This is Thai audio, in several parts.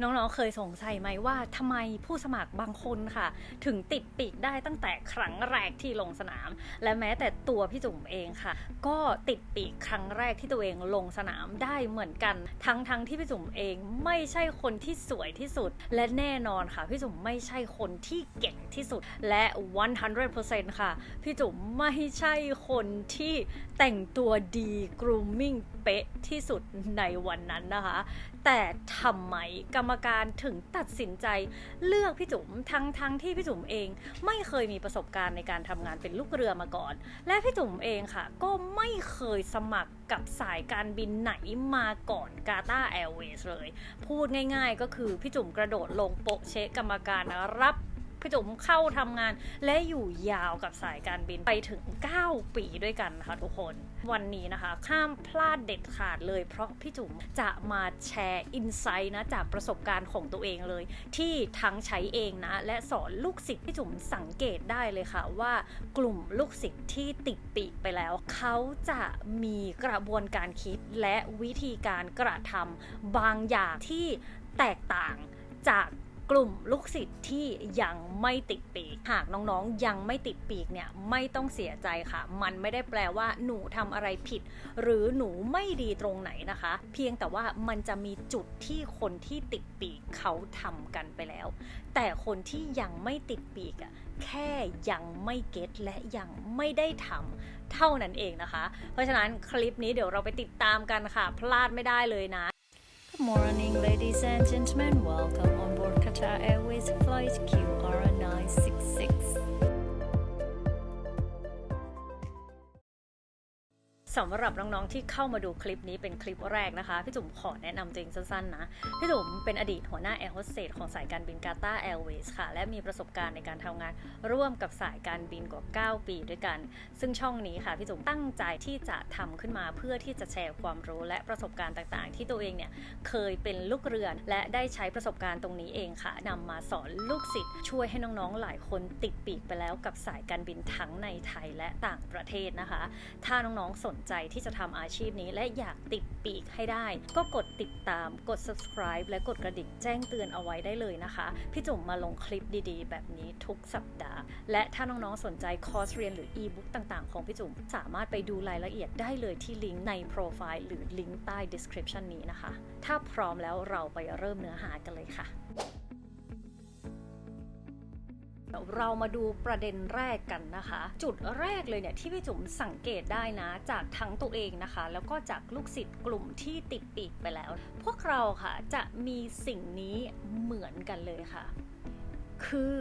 น้องๆเคยสงสัยไหมว่าทำไมผู้สมัครบางคนค่ะถึงติดปีกได้ตั้งแต่ครั้งแรกที่ลงสนามและแม้แต่ตัวพี่จุ๋มเองค่ะก็ติดปีกครั้งแรกที่ตัวเองลงสนามได้เหมือนกันทั้งที่พี่จุ๋มเองไม่ใช่คนที่สวยที่สุดและแน่นอนค่ะพี่จุ๋มไม่ใช่คนที่เก่งที่สุดและ100%ค่ะพี่จุ๋มไม่ใช่คนที่แต่งตัวดี grooming เป๊ะที่สุดในวันนั้นนะคะแต่ทำไมกรรมการถึงตัดสินใจเลือกพี่จุ๋มทั้งที่พี่จุ๋มเองไม่เคยมีประสบการณ์ในการทำงานเป็นลูกเรือมาก่อนและพี่จุ๋มเองค่ะก็ไม่เคยสมัครกับสายการบินไหนมาก่อนกาตาร์แอร์เวย์เลยพูดง่ายๆก็คือพี่จุ๋มกระโดดลงโปะเชะกรรมการรับพี่จุ๋มเข้าทำงานและอยู่ยาวกับสายการบินไปถึง9 ปีด้วยกันนะคะทุกคนวันนี้นะคะห้ามพลาดเด็ดขาดเลยเพราะพี่จุ๋มจะมาแชร์อินไซต์นะจากประสบการณ์ของตัวเองเลยที่ทั้งใช้เองนะและสอนลูกศิษย์พี่จุ๋มสังเกตได้เลยค่ะว่ากลุ่มลูกศิษย์ที่ติดปีกไปแล้วเขาจะมีกระบวนการคิดและวิธีการกระทำบางอย่างที่แตกต่างจากกลุ่มลูกศิษย์ที่ยังไม่ติดปีกหากน้องๆยังไม่ติดปีกเนี่ยไม่ต้องเสียใจค่ะมันไม่ได้แปลว่าหนูทำอะไรผิดหรือหนูไม่ดีตรงไหนนะคะเพียงแต่ว่ามันจะมีจุดที่คนที่ติดปีกเขาทำกันไปแล้วแต่คนที่ยังไม่ติดปีกแค่ยังไม่เก็ตและยังไม่ได้ทำเท่านั้นเองนะคะเพราะฉะนั้นคลิปนี้เดี๋ยวเราไปติดตามกันค่ะพลาดไม่ได้เลยนะGood morning, ladies and gentlemen. Welcome on board Qatar Airways flight QR966. สำหรับน้องๆที่เข้ามาดูคลิปนี้เป็นคลิปแรกนะคะพี่จุ๋มขอแนะนำตัวเองสั้นๆนะพี่จุ๋มเป็นอดีตหัวหน้าแอร์โฮสเตสของสายการบินกาตาร์แอร์เวย์ค่ะและมีประสบการณ์ในการทำงานร่วมกับสายการบินกว่า9 ปีด้วยกันซึ่งช่องนี้ค่ะพี่จุ๋มตั้งใจที่จะทำขึ้นมาเพื่อที่จะแชร์ความรู้และประสบการณ์ต่างๆที่ตัวเองเนี่ยเคยเป็นลูกเรือและได้ใช้ประสบการณ์ตรงนี้เองค่ะนำมาสอนลูกศิษย์ช่วยให้น้องๆหลายคนติดปีกไปแล้วกับสายการบินทั้งในไทยและต่างประเทศนะคะถ้าน้องๆสนใจที่จะทำอาชีพนี้และอยากติดปีกให้ได้ก็กดติดตามกด subscribe และกดกระดิ่งแจ้งเตือนเอาไว้ได้เลยนะคะพี่จุ๋มมาลงคลิปดีๆแบบนี้ทุกสัปดาห์และถ้าน้องๆสนใจคอร์สเรียนหรือ e-book ต่างๆของพี่จุ๋มสามารถไปดูรายละเอียดได้เลยที่ลิงก์ในโปรไฟล์หรือลิงก์ใต้ description นี้นะคะถ้าพร้อมแล้วเราไปเริ่มเนื้อหากันเลยค่ะเรามาดูประเด็นแรกกันนะคะจุดแรกเลยเนี่ยที่พี่จุ๋มสังเกตได้นะจากทั้งตัวเองนะคะแล้วก็จากลูกศิษย์กลุ่มที่ติดปีกไปแล้วพวกเราค่ะจะมีสิ่งนี้เหมือนกันเลยค่ะคือ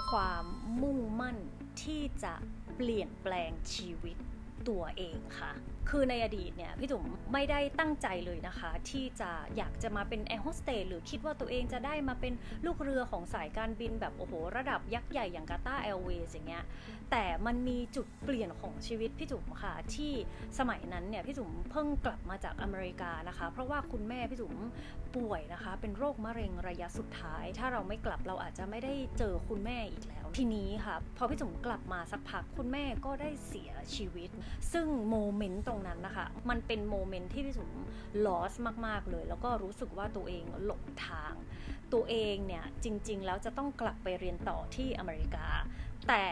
ความมุ่งมั่นที่จะเปลี่ยนแปลงชีวิตตัวเองค่ะคือในอดีตเนี่ยพี่จุ๋มไม่ได้ตั้งใจเลยนะคะที่จะอยากจะมาเป็นแอร์โฮสเตสหรือคิดว่าตัวเองจะได้มาเป็นลูกเรือของสายการบินแบบโอ้โหระดับยักษ์ใหญ่อย่างกาตาร์แอร์เวย์อย่างเงี้ยแต่มันมีจุดเปลี่ยนของชีวิตพี่จุ๋มค่ะที่สมัยนั้นเนี่ยพี่จุ๋มเพิ่งกลับมาจากอเมริกานะคะเพราะว่าคุณแม่พี่จุ๋มป่วยนะคะเป็นโรคมะเร็งระยะสุดท้ายถ้าเราไม่กลับเราอาจจะไม่ได้เจอคุณแม่อีกแล้วทีนี้ค่ะพอพี่จุ๋มกลับมาสักพักคุณแม่ก็ได้เสียชีวิตซึ่งโมเมนต์ตรงนั้นนะคะมันเป็นโมเมนต์ที่พี่จุ๋มลอสมากๆเลยแล้วก็รู้สึกว่าตัวเองหลงทางตัวเองเนี่ยจริงๆแล้วจะต้องกลับไปเรียนต่อที่อเมริกาแต่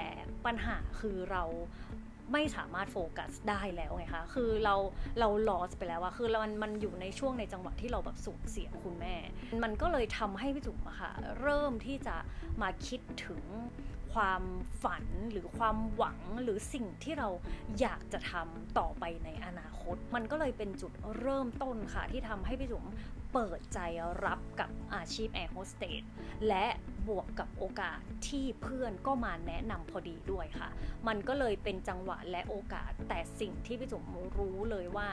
ปัญหาคือเราไม่สามารถโฟกัสได้แล้วไงคะคือเราลอสไปแล้วอะคือมันอยู่ในช่วงในจังหวะที่เราแบบสูญเสียคุณแม่มันก็เลยทำให้พี่จุ๋มอะค่ะเริ่มที่จะมาคิดถึงความฝันหรือความหวังหรือสิ่งที่เราอยากจะทำต่อไปในอนาคตมันก็เลยเป็นจุดเริ่มต้นค่ะที่ทำให้พี่จุ๋มเปิดใจรับกับอาชีพแอร์โฮสเตสและบวกกับโอกาสที่เพื่อนก็มาแนะนำพอดีด้วยค่ะมันก็เลยเป็นจังหวะและโอกาสแต่สิ่งที่พี่จุ๋มรู้เลยว่า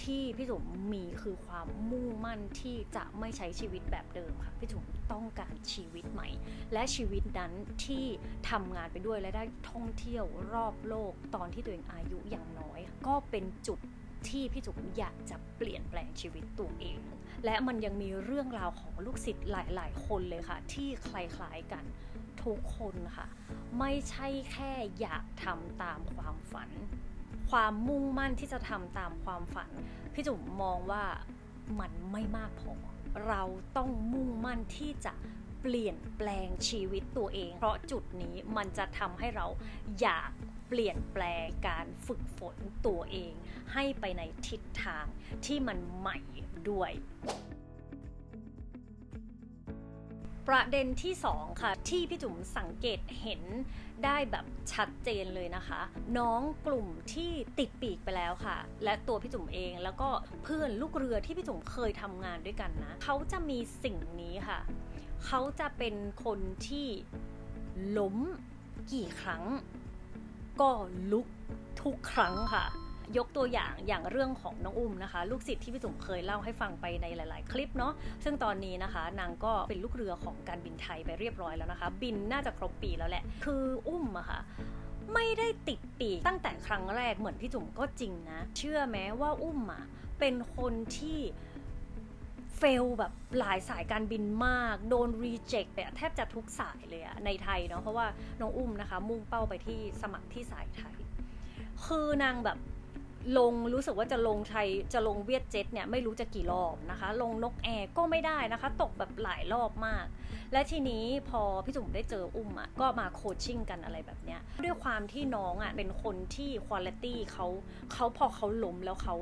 ที่พี่จุ๋มมีคือความมุ่งมั่นที่จะไม่ใช้ชีวิตแบบเดิมค่ะพี่จุ๋มต้องการชีวิตใหม่และชีวิตนั้นที่ทำงานไปด้วยและได้ท่องเที่ยวรอบโลกตอนที่ตัวเองอายุอย่างน้อยก็เป็นจุดที่พี่จุ๋มอยากจะเปลี่ยนแปลงชีวิตตัวเองและมันยังมีเรื่องราวของลูกศิษย์หลายๆคนเลยค่ะที่คล้ายๆกันทุกคนค่ะไม่ใช่แค่อยากทำตามความฝันความมุ่งมั่นที่จะทำตามความฝันพี่จุ๋มมองว่ามันไม่มากพอ เราต้องมุ่งมั่นที่จะเปลี่ยนแปลงชีวิตตัวเองเพราะจุดนี้มันจะทำให้เราอยากเปลี่ยนแปลงการฝึกฝนตัวเองให้ไปในทิศทางที่มันใหม่ด้วยประเด็นที่2ค่ะที่พี่จุ๋มสังเกตเห็นได้แบบชัดเจนเลยนะคะน้องกลุ่มที่ติดปีกไปแล้วค่ะและตัวพี่จุ๋มเองแล้วก็เพื่อนลูกเรือที่พี่จุ๋มเคยทำงานด้วยกันนะเขาจะมีสิ่งนี้ค่ะเขาจะเป็นคนที่ล้มกี่ครั้งก็ลุกทุกครั้งค่ะยกตัวอย่างเรื่องของน้องอุ้มนะคะลูกศิษย์ที่พี่จุ๋มเคยเล่าให้ฟังไปในหลายๆคลิปเนาะซึ่งตอนนี้นะคะนางก็เป็นลูกเรือของการบินไทยไปเรียบร้อยแล้วนะคะบินน่าจะครบปีแล้วแหละคืออุ้มอะค่ะไม่ได้ติดปีกตั้งแต่ครั้งแรกเหมือนพี่จุ๋มก็จริงนะเชื่อไหมว่าอุ้มอะเป็นคนที่เฟลแบบหลายสายการบินมากโดนรีเจ็คแทบจะทุกสายเลยอะในไทยเนาะเพราะว่าน้องอุ้มนะคะมุ่งเป้าไปที่สมัครที่สายไทยคือนางแบบรู้สึกว่าจะลงเวียดเจ็ตเนี่ยไม่รู้จะกี่รอบนะคะลงนกแอร์ก็ไม่ได้นะคะตกแบบหลายรอบมากและทีนี้พอพี่จุ๋มได้เจออุ้มอ่ะก็มาโคชชิ่งกันอะไรแบบเนี้ยด้วยความที่น้องอ่ะเป็นคนที่คุณภาพเขาพอเขาล้มแล้วเขา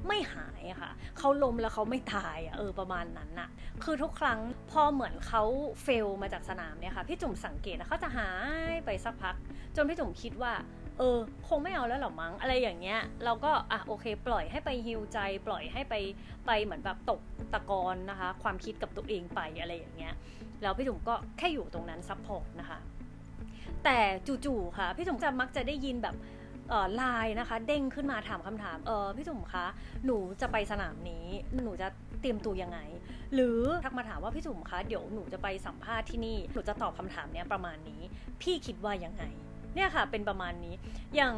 ไม่หายอะค่ะเขาล้มแล้วเขาไม่ตายอะประมาณนั้นน่ะคือทุกครั้งพอเหมือนเขาเฟลมาจากสนามเนี่ยค่ะพี่จุ๋มสังเกตนะเขาจะหายไปสักพักจนพี่จุ๋มคิดว่าคงไม่เอาแล้วหรอมั้งอะไรอย่างเงี้ยเราก็โอเคปล่อยให้ไปฮีลใจปล่อยให้ไปเหมือนแบบตกตะกอนนะคะความคิดกับตัวเองไปอะไรอย่างเงี้ยแล้วพี่จุ๋มก็แค่อยู่ตรงนั้นซัพพอร์ตนะคะแต่จู่ๆค่ะพี่จุ๋มจะมักจะได้ยินแบบไลน์นะคะเด้งขึ้นมาถามคำถามพี่จุ๋มคะหนูจะไปสนามนี้หนูจะเตรียมตัวยังไงหรือทักมาถามว่าพี่จุ๋มคะเดี๋ยวหนูจะไปสัมภาษณ์ที่นี่หนูจะตอบคำถามเนี้ยประมาณนี้พี่คิดว่ายังไงเนี่ยค่ะเป็นประมาณนี้อย่าง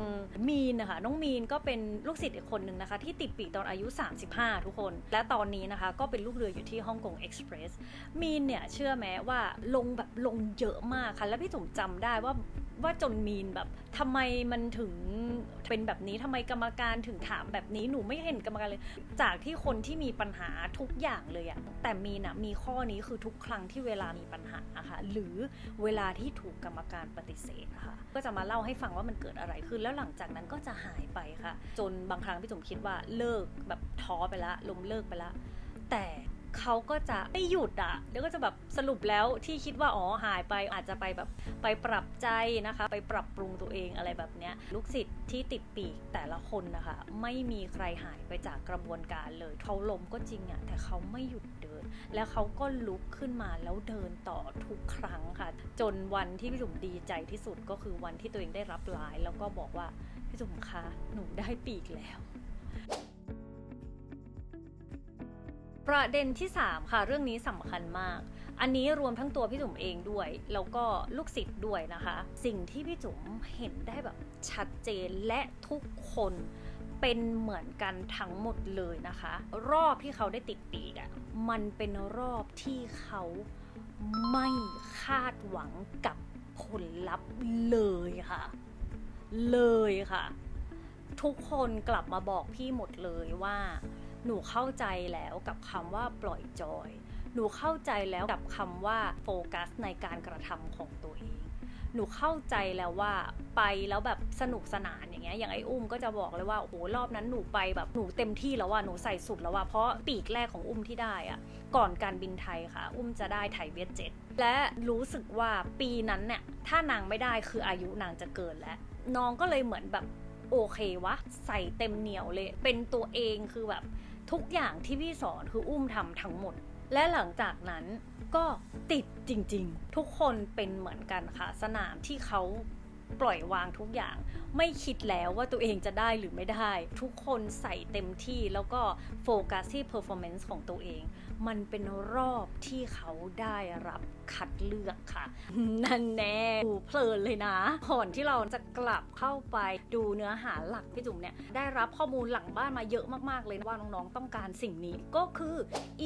มีนนะคะน้องมีนก็เป็นลูกศิษย์อีกคนนึงนะคะที่ติดปีกตอนอายุ35ทุกคนและตอนนี้นะคะก็เป็นลูกเรืออยู่ที่ฮ่องกงเอ็กซ์เพรสมีนเนี่ยเชื่อไหมว่าลงเยอะมากค่ะและพี่จุ๋มจำได้ว่าจนมีนแบบทำไมมันถึงเป็นแบบนี้ทำไมกรรมการถึงถามแบบนี้หนูไม่เห็นกรรมการเลยจากที่คนที่มีปัญหาทุกอย่างเลยอะแต่มีนมีข้อนี้คือทุกครั้งที่เวลามีปัญหาค่ะหรือเวลาที่ถูกกรรมการปฏิเสธค่ะก็จะมาเล่าให้ฟังว่ามันเกิดอะไรขึ้นแล้วหลังจากนั้นก็จะหายไปค่ะจนบางครั้งพี่จุ๋มคิดว่าเลิกแบบท้อไปละล้มเลิกไปละแต่เขาก็จะไม่หยุดแล้วก็จะแบบสรุปแล้วที่คิดว่าหายไปอาจจะไปแบบไปปรับใจนะคะไปปรับปรุงตัวเองอะไรแบบเนี้ยลูกศิษย์ที่ติดปีกแต่ละคนนะคะไม่มีใครหายไปจากกระบวนการเลยเขาล้มก็จริงแต่เขาไม่หยุดเดินแล้วเขาก็ลุกขึ้นมาแล้วเดินต่อทุกครั้งค่ะจนวันที่พี่จุ๋มดีใจที่สุดก็คือวันที่ตัวเองได้รับไลน์แล้วก็บอกว่าพี่จุ๋มคะหนูได้ปีกแล้วประเด็นที่3ค่ะเรื่องนี้สำคัญมากอันนี้รวมทั้งตัวพี่จุ๋มเองด้วยแล้วก็ลูกศิษย์ด้วยนะคะสิ่งที่พี่จุ๋มเห็นได้แบบชัดเจนและทุกคนเป็นเหมือนกันทั้งหมดเลยนะคะรอบที่เขาได้ติดปีกมันเป็นรอบที่เขาไม่คาดหวังกับผลลัพธ์เลยค่ะทุกคนกลับมาบอกพี่หมดเลยว่าหนูเข้าใจแล้วกับคำว่าปล่อยจอยหนูเข้าใจแล้วกับคำว่าโฟกัสในการกระทำของตัวเองหนูเข้าใจแล้วว่าไปแล้วแบบสนุกสนานอย่างเงี้ยอย่างไอ้อุ้มก็จะบอกเลยว่าโอ้โหรอบนั้นหนูไปแบบหนูเต็มที่แล้วหนูใส่สุดแล้วเพราะปีกแรกของอุ้มที่ได้ก่อนการบินไทยค่ะอุ้มจะได้ไทยเวียดเจ็ตและรู้สึกว่าปีนั้นเนี่ยถ้านางไม่ได้คืออายุนางจะเกินแล้วน้องก็เลยเหมือนแบบโอเควะใส่เต็มเหนียวเลยเป็นตัวเองคือแบบทุกอย่างที่พี่สอนคืออุ้มทำทั้งหมดและหลังจากนั้นก็ติดจริงๆทุกคนเป็นเหมือนกันค่ะสนามที่เขาปล่อยวางทุกอย่างไม่คิดแล้วว่าตัวเองจะได้หรือไม่ได้ทุกคนใส่เต็มที่แล้วก็โฟกัสที่ performance ของตัวเองมันเป็นรอบที่เขาได้รับคัดเลือกค่ะนั่นแน่ดูเพลินเลยนะก่อนที่เราจะกลับเข้าไปดูเนื้อหาหลักพี่จุ๋มเนี่ยได้รับข้อมูลหลังบ้านมาเยอะมากๆเลยว่าน้องๆต้องการสิ่งนี้ก็คือ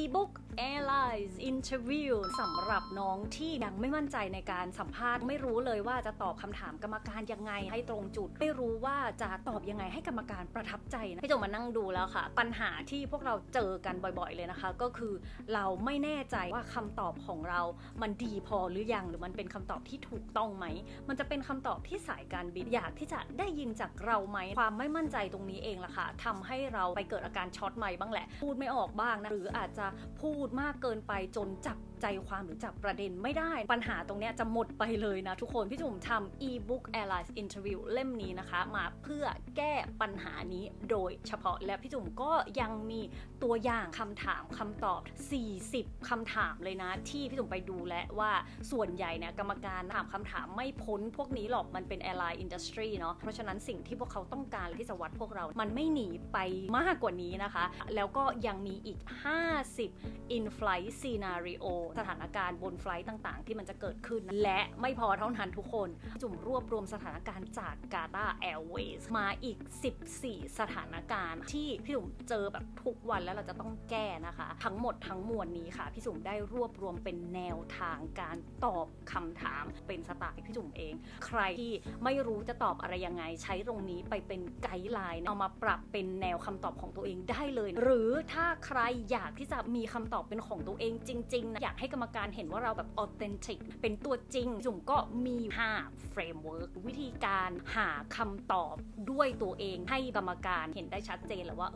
e-book Airlines Interview สำหรับน้องที่ยังไม่มั่นใจในการสัมภาษณ์ไม่รู้เลยว่าจะตอบคำถามกรรมการยังไงให้ตรงจุดไม่รู้ว่าจะตอบยังไงให้กรรมการประทับใจนะพี่จงมานั่งดูแล้วค่ะปัญหาที่พวกเราเจอกันบ่อยๆเลยนะคะก็คือเราไม่แน่ใจว่าคำตอบของเรามันดีพอหรือยังหรือมันเป็นคำตอบที่ถูกต้องไหมมันจะเป็นคำตอบที่สายการบินอยากที่จะได้ยินจากเราไหมความไม่มั่นใจตรงนี้เองล่ะค่ะทำให้เราไปเกิดอาการช็อตไมค์บ้างแหละพูดไม่ออกบ้างนะหรืออาจจะพูดมากเกินไปจนจับใจความหรือจับประเด็นไม่ได้ปัญหาตรงนี้จะหมดไปเลยนะทุกคนพี่จุ๋มทำ e-book Airlines Interview เล่มนี้นะคะมาเพื่อแก้ปัญหานี้โดยเฉพาะและพี่จุ๋มก็ยังมีตัวอย่างคำถามคำตอบ40คำถามเลยนะที่พี่จุ๋มไปดูและว่าส่วนใหญ่เนี่ยกรรมการถามคำถามไม่พ้นพวกนี้หรอกมันเป็น Airline Industry เนาะเพราะฉะนั้นสิ่งที่พวกเขาต้องการที่จะวัดพวกเรามันไม่หนีไปมากกว่านี้นะคะแล้วก็ยังมีอีก50 in-flight scenario สถานการณ์บนไฟลท์ต่างๆที่มันจะเกิดขึ้นและไม่พอเท่านั้นทุกคนจุ่มรวบรวมสถานการณ์จาก Qatar Airways มาอีก14สถานการณ์ที่พี่จุ่มเจอแบบทุกวันแล้วเราจะต้องแก้นะคะทั้งหมดทั้งมวลนี้ค่ะพี่จุ่มได้รวบรวมเป็นแนวทางการตอบคำถามเป็นสไตล์พี่จุ่มเองใครที่ไม่รู้จะตอบอะไรยังไงใช้ตรงนี้ไปเป็นไกด์ไลน์เอามาปรับเป็นแนวคำตอบของตัวเองได้เลยหรือถ้าใครอยากที่จะมีคำตอบเป็นของตัวเองจริงๆนะอยากให้กรรมการเห็นว่าเราแบบ authentic เป็นตัวจริงจุ่มก็มี5 framework วิธีการหาคำตอบด้วยตัวเองให้กรรมการเห็นได้ชัดเจนแล้วว่า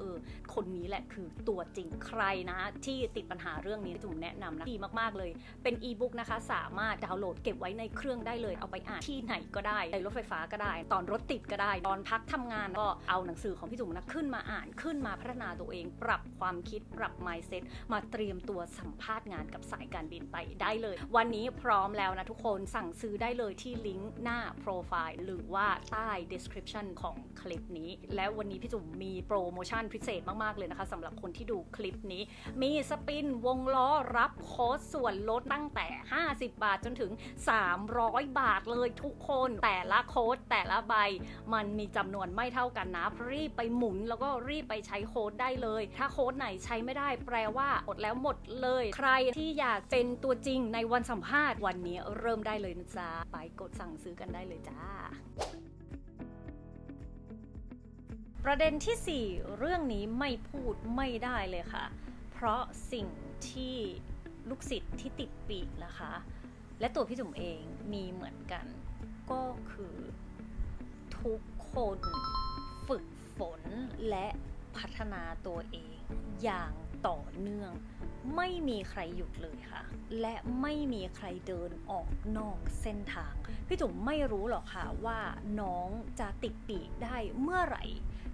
คนนี้แหละคือตัวจริงใครนะที่ติดปัญหาเรื่องนี้จุ่มแนะนำนะดีมากๆเลยเป็น e-book นะคะสามารถดาวน์โหลดเก็บไว้ในเครื่องได้เลยเอาไปอ่านที่ไหนก็ได้ในรถไฟฟ้าก็ได้ตอนรถติดก็ได้ตอนพักทำงานก็เอาหนังสือของพี่จุ๋มนะขึ้นมาอ่านขึ้นมาพัฒนาตัวเองปรับความคิดปรับ mindset มาเตรียมตัวสัมภาษณ์งานกับสายการบินไปได้เลยวันนี้พร้อมแล้วนะทุกคนสั่งซื้อได้เลยที่ลิงก์หน้าโปรไฟล์หรือว่าใต้ description ของคลิปนี้และวันนี้พี่จุ๋มมีโปรโมชั่นพิเศษมากๆเลยนะคะสำหรับคนที่ดูคลิปนี้มีสปินวงล้อรับโค้ดส่วนลดตั้งแต่50 บาทจนถึง300 บาทเลยทุกคนแต่ละโค้ดแต่ละใบมันมีจำนวนไม่เท่ากันนะรีบไปหมุนแล้วก็รีบไปใช้โค้ดได้เลยถ้าโค้ดไหนใช้ไม่ได้แปลว่าหมดแล้วหมดเลยใครที่อยากเป็นตัวจริงในวันสัมภาษณ์วันนี้เริ่มได้เลยนะจ๊ะไปกดสั่งซื้อกันได้เลยจ้าประเด็นที่ 4เรื่องนี้ไม่พูดไม่ได้เลยค่ะเพราะสิ่งที่ลูกศิษย์ที่ติดปีกนะคะและตัวพี่จุ๋มเองมีเหมือนกันก็คือทุกคนฝึกฝนและพัฒนาตัวเองอย่างต่อเนื่องไม่มีใครหยุดเลยค่ะและไม่มีใครเดินออกนอกเส้นทางพี่จุ๋มไม่รู้หรอกค่ะว่าน้องจะติดปีกได้เมื่อไหร่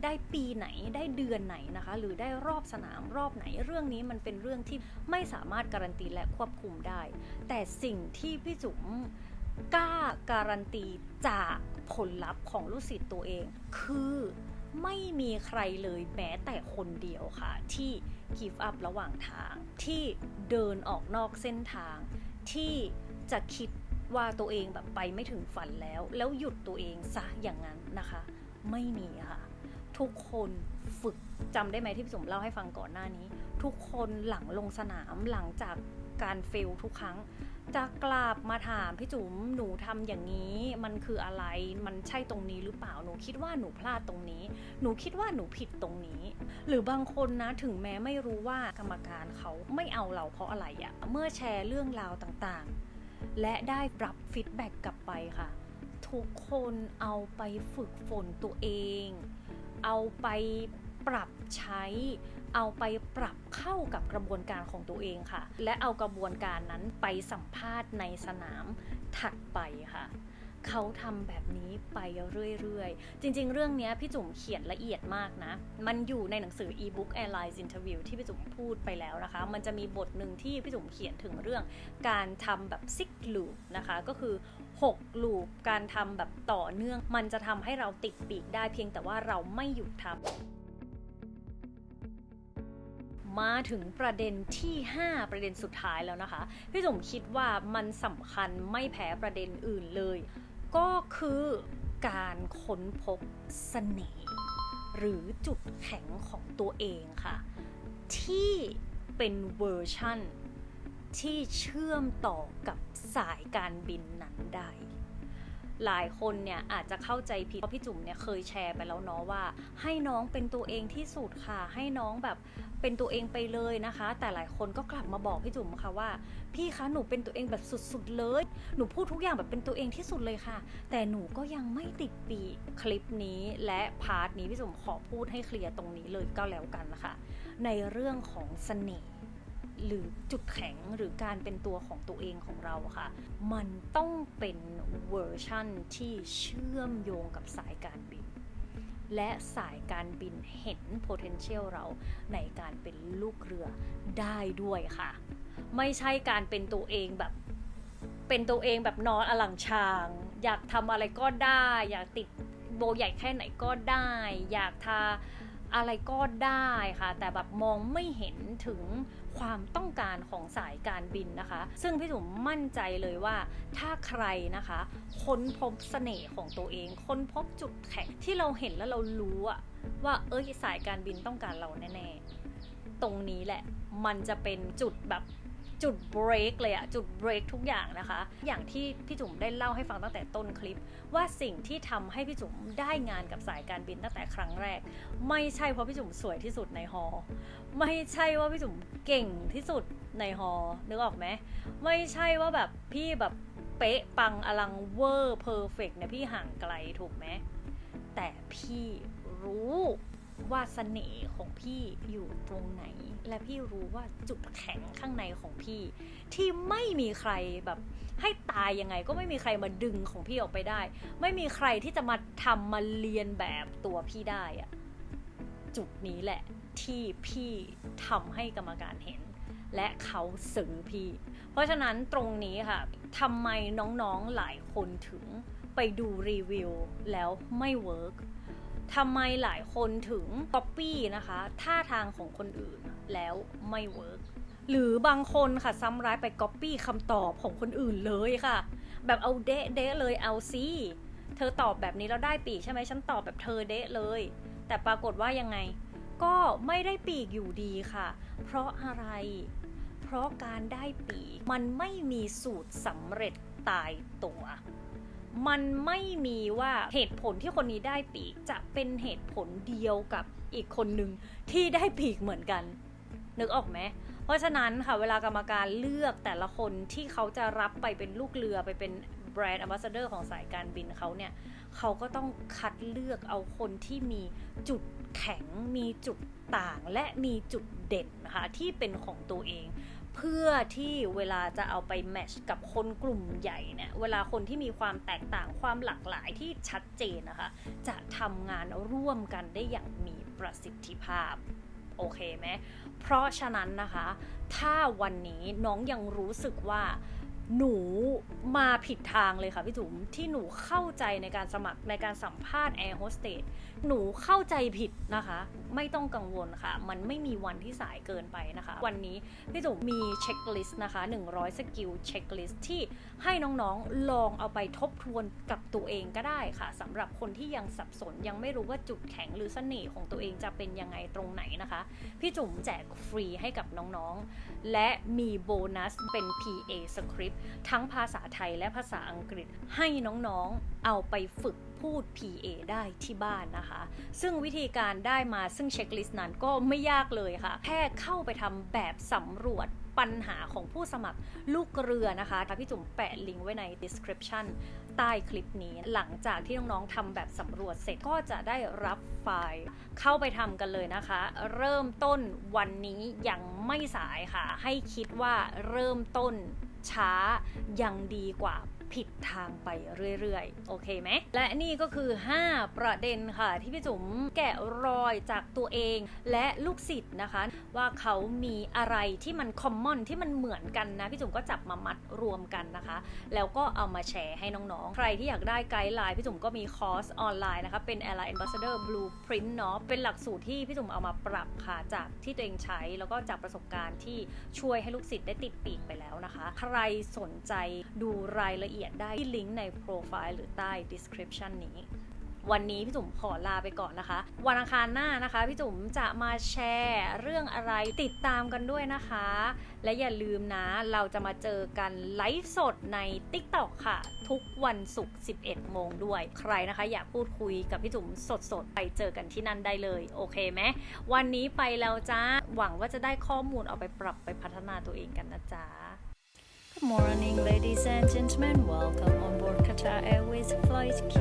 ได้ปีไหนได้เดือนไหนนะคะหรือได้รอบสนามรอบไหนเรื่องนี้มันเป็นเรื่องที่ไม่สามารถการันตีและควบคุมได้แต่สิ่งที่พี่จุ๋มกล้าการันตีจากผลลัพธ์ของลูกศิษย์ตัวเองคือไม่มีใครเลยแม้แต่คนเดียวค่ะที่ give up ระหว่างทางที่เดินออกนอกเส้นทางที่จะคิดว่าตัวเองแบบไปไม่ถึงฝันแล้วหยุดตัวเองซะอย่างนั้นนะคะไม่มีค่ะทุกคนฝึกจำได้ไหมที่พี่จุ๋มเล่าให้ฟังก่อนหน้านี้ทุกคนหลังลงสนามหลังจากการเฟลทุกครั้งจะกลับมาถามพี่จุ๋มหนูทำอย่างนี้มันคืออะไรมันใช่ตรงนี้หรือเปล่าหนูคิดว่าหนูพลาดตรงนี้หนูคิดว่าหนูผิดตรงนี้หรือบางคนนะถึงแม้ไม่รู้ว่ากรรมการเขาไม่เอาเราเพราะอะไรอะเมื่อแชร์เรื่องราวต่างๆและได้รับฟีดแบ็กกลับไปค่ะทุกคนเอาไปฝึกฝนตัวเองเอาไปปรับใช้เอาไปปรับเข้ากับกระบวนการของตัวเองค่ะและเอากระบวนการนั้นไปสัมภาษณ์ในสนามถัดไปค่ะเขาทำแบบนี้ไปเรื่อยๆจริงๆเรื่องนี้พี่จุ๋มเขียนละเอียดมากนะมันอยู่ในหนังสือ e-book Airlines Interview ที่พี่จุ๋มพูดไปแล้วนะคะมันจะมีบทหนึ่งที่พี่จุ๋มเขียนถึงเรื่องการทำแบบ six loop นะคะก็คือ6 loop การทำแบบต่อเนื่องมันจะทำให้เราติดปีกได้เพียงแต่ว่าเราไม่หยุดทำมาถึงประเด็นที่5ประเด็นสุดท้ายแล้วนะคะพี่จุ๋มคิดว่ามันสำคัญไม่แพ้ประเด็นอื่นเลยก็คือการค้นพบเสน่ห์หรือจุดแข็งของตัวเองค่ะที่ เป็นเวอร์ชั่นที่เชื่อมต่อกับสายการบินนั้นได้หลายคนเนี่ยอาจจะเข้าใจผิดเพราะพี่จุ๋มเนี่ยเคยแชร์ไปแล้วเนาะว่าให้น้องเป็นตัวเองที่สุดค่ะให้น้องแบบเป็นตัวเองไปเลยนะคะแต่หลายคนก็กลับมาบอกพี่จุ๋มค่ะว่าพี่คะหนูเป็นตัวเองแบบสุดๆเลยหนูพูดทุกอย่างแบบเป็นตัวเองที่สุดเลยค่ะแต่หนูก็ยังไม่ติดปีกคลิปนี้และพาร์ทนี้พี่จุ๋มขอพูดให้เคลียร์ตรงนี้เลยก็แล้วกันนะคะในเรื่องของเสน่ห์หรือจุดแข็งหรือการเป็นตัวของตัวเองของเราค่ะมันต้องเป็นเวอร์ชั่นที่เชื่อมโยงกับสายการบินและสายการบินเห็น potential เราในการเป็นลูกเรือได้ด้วยค่ะไม่ใช่การเป็นตัวเองแบบนอนอลังชางอยากทำอะไรก็ได้อยากติดโบใหญ่แค่ไหนก็ได้อยากทาอะไรก็ได้ค่ะแต่แบบมองไม่เห็นถึงความต้องการของสายการบินนะคะซึ่งพี่จุ๋มมั่นใจเลยว่าถ้าใครนะคะค้นพบเสน่ห์ของตัวเองค้นพบจุดแข็งที่เราเห็นแล้วเรารู้ว่าสายการบินต้องการเราแน่ๆตรงนี้แหละมันจะเป็นจุดเบรกเลยจุดเบรกทุกอย่างนะคะอย่างที่พี่จุ๋มได้เล่าให้ฟังตั้งแต่ต้นคลิปว่าสิ่งที่ทำให้พี่จุ๋มได้งานกับสายการบินตั้งแต่ครั้งแรกไม่ใช่เพราะพี่จุ๋มสวยที่สุดในฮอไม่ใช่ว่าพี่จุ๋มเก่งที่สุดในฮอนึกออกไหมไม่ใช่ว่าแบบพี่แบบเป๊ะปังอลังเวอร์เพอร์เฟกต์เนี่ยพี่ห่างไกลถูกไหมแต่พี่รู้ว่าเสน่ห์ของพี่อยู่ตรงไหนและพี่รู้ว่าจุดแข็งข้างในของพี่ที่ไม่มีใครแบบให้ตายยังไงก็ไม่มีใครมาดึงของพี่ออกไปได้ไม่มีใครที่จะมาทำมาเรียนแบบตัวพี่ได้จุดนี้แหละที่พี่ทำให้กรรมการเห็นและเขาซื้อพี่เพราะฉะนั้นตรงนี้ค่ะทำไมน้องๆหลายคนถึงไปดูรีวิวแล้วไม่เวิร์กทำไมหลายคนถึง copy นะคะท่าทางของคนอื่นแล้วไม่เวิร์กหรือบางคนค่ะซ้ำร้ายไป copy คำตอบของคนอื่นเลยค่ะแบบเอาเดะเลยเอาซิเธอตอบแบบนี้แล้วได้ปีกใช่ไหมฉันตอบแบบเธอเดะเลยแต่ปรากฏว่ายังไงก็ไม่ได้ปีกอยู่ดีค่ะเพราะอะไรเพราะการได้ปีกมันไม่มีสูตรสำเร็จตายตัวมันไม่มีว่าเหตุผลที่คนนี้ได้ปีกจะเป็นเหตุผลเดียวกับอีกคนหนึ่งที่ได้ปีกเหมือนกันนึกออกไหมเพราะฉะนั้นค่ะเวลากรรมการเลือกแต่ละคนที่เขาจะรับไปเป็นลูกเรือไปเป็นแบรนด์แอมบาสเดอร์ของสายการบินเขาเนี่ยเขาก็ต้องคัดเลือกเอาคนที่มีจุดแข็งมีจุดต่างและมีจุดเด่นนะคะที่เป็นของตัวเองเพื่อที่เวลาจะเอาไปแมทช์กับคนกลุ่มใหญ่เนี่ยเวลาคนที่มีความแตกต่างความหลากหลายที่ชัดเจนนะคะจะทำงานร่วมกันได้อย่างมีประสิทธิภาพโอเคไหมเพราะฉะนั้นนะคะถ้าวันนี้น้องยังรู้สึกว่าหนูมาผิดทางเลยค่ะพี่จุ๋มที่หนูเข้าใจในการสมัครในการสัมภาษณ์แอร์โฮสเตสหนูเข้าใจผิดนะคะไม่ต้องกังวลค่ะมันไม่มีวันที่สายเกินไปนะคะวันนี้พี่จุ๋มมีเช็คลิสต์นะคะ100สกิลเช็คลิสต์ที่ให้น้องๆลองเอาไปทบทวนกับตัวเองก็ได้ค่ะสำหรับคนที่ยังสับสนยังไม่รู้ว่าจุดแข็งหรือเสน่ห์ของตัวเองจะเป็นยังไงตรงไหนนะคะพี่จุ๋มแจกฟรีให้กับน้องๆและมีโบนัสเป็น PA script ทั้งภาษาไทยและภาษาอังกฤษให้น้องๆเอาไปฝึกพูด PA ได้ที่บ้านนะคะซึ่งวิธีการได้มาซึ่งเช็คลิสต์นั้นก็ไม่ยากเลยค่ะแค่เข้าไปทำแบบสำรวจปัญหาของผู้สมัครลูกเรือนะคะพี่จุ๋มแปะลิงก์ไว้ใน description ใต้คลิปนี้หลังจากที่น้องๆทำแบบสำรวจเสร็จก็จะได้รับไฟล์เข้าไปทำกันเลยนะคะเริ่มต้นวันนี้ยังไม่สายค่ะให้คิดว่าเริ่มต้นช้ายังดีกว่าผิดทางไปเรื่อยๆโอเคไหมและนี่ก็คือ5ประเด็นค่ะที่พี่จุ๋มแกะรอยจากตัวเองและลูกศิษย์นะคะว่าเขามีอะไรที่มันคอมมอนที่มันเหมือนกันนะพี่จุ๋มก็จับมามัดรวมกันนะคะแล้วก็เอามาแชร์ให้น้องๆใครที่อยากได้ไกด์ไลน์พี่จุ๋มก็มีคอร์สออนไลน์นะคะเป็น Airline Ambassador Blueprint เนาะเป็นหลักสูตรที่พี่จุ๋มเอามาปรับค่ะจากที่ตัวเองใช้แล้วก็จากประสบการณ์ที่ช่วยให้ลูกศิษย์ได้ติดปีกไปแล้วนะคะใครสนใจดูรายละเอียดได้ที่ลิงก์ในโปรไฟล์หรือใต้ description นี้โ วันนี้พี่จุ๋มขอลาไปก่อนนะคะวันอังคารหน้านะคะพี่จุ๋มจะมาแชร์เรื่องอะไรติดตามกันด้วยนะคะและอย่าลืมนะเราจะมาเจอกันไลฟ์สดใน TikTok ค่ะทุกวันศุกร์ 11 โมงด้วยใครนะคะอยากพูดคุยกับพี่จุ๋มสดๆไปเจอกันที่นั่นได้เลยโอเคไหมวันนี้ไปแล้วจ้าหวังว่าจะได้ข้อมูลเอาไปปรับไปพัฒนาตัวเองกันนะจ๊ะ Good morning ladies and gentlemen welcome on board Qatar Airways Flight Q